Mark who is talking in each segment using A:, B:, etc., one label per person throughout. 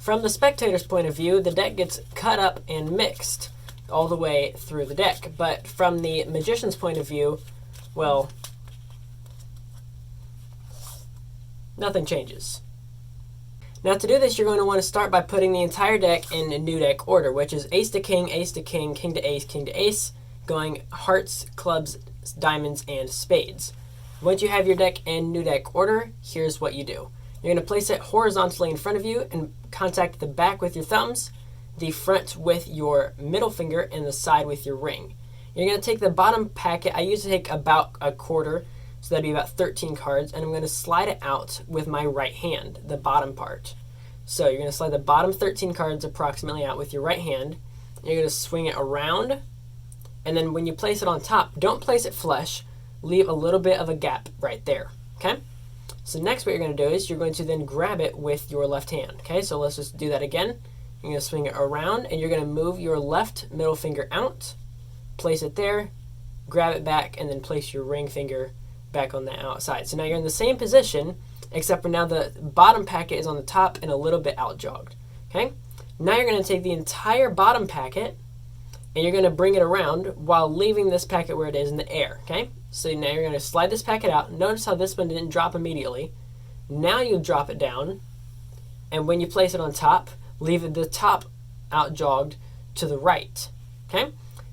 A: From the spectator's point of view, the deck gets cut up and mixed all the way through the deck. But from the magician's point of view, well, nothing changes. Now to do this, you're going to want to start by putting the entire deck in a new deck order, which is ace to king, king to ace, going hearts, clubs, diamonds, and spades. Once you have your deck in new deck order, here's what you do. You're going to place it horizontally in front of you and contact the back with your thumbs, the front with your middle finger, and the side with your ring. You're going to take the bottom packet. I usually take about a quarter, so that'd be about 13 cards, and I'm going to slide it out with my right hand, the bottom part. So you're going to slide the bottom 13 cards approximately out with your right hand. You're going to swing it around, and then when you place it on top, don't place it flush. Leave a little bit of a gap right there, okay? So next what you're going to do is you're going to then grab it with your left hand, okay? So let's just do that again. You're going to swing it around, and you're going to move your left middle finger out, place it there, grab it back, and then place your ring finger back on the outside. So now you're in the same position, except for now the bottom packet is on the top and a little bit out jogged. Okay? Now you're going to take the entire bottom packet and you're going to bring it around while leaving this packet where it is in the air. Okay? So now you're going to slide this packet out. Notice how this one didn't drop immediately. Now you drop it down, and when you place it on top, leave the top out jogged to the right. Okay?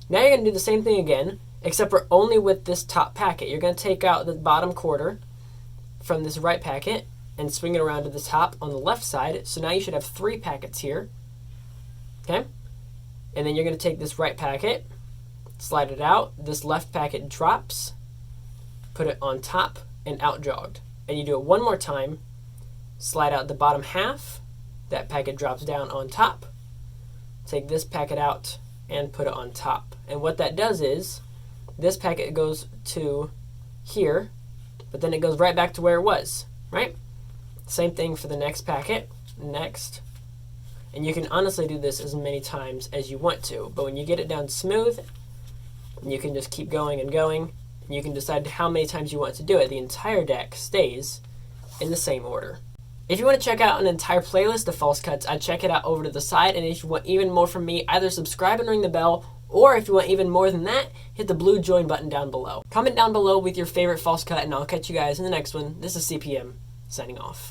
A: Now you're going to do the same thing again, except for only with this top packet. You're going to take out the bottom quarter from this right packet and swing it around to the top on the left side. So now you should have 3 packets here. Okay? And then you're going to take this right packet, slide it out. This left packet drops, put it on top and out jogged. And you do it one more time, slide out the bottom half. That packet drops down on top. Take this packet out and put it on top. And what that does is this packet goes to here, but then it goes right back to where it was, right? Same thing for the next packet, next. And you can honestly do this as many times as you want to, but when you get it down smooth, you can just keep going and going, and you can decide how many times you want to do it. The entire deck stays in the same order. If you want to check out an entire playlist of false cuts, I'd check it out over to the side, and if you want even more from me, either subscribe and ring the bell, or if you want even more than that, hit the blue join button down below. Comment down below with your favorite false cut, and I'll catch you guys in the next one. This is CPM, signing off.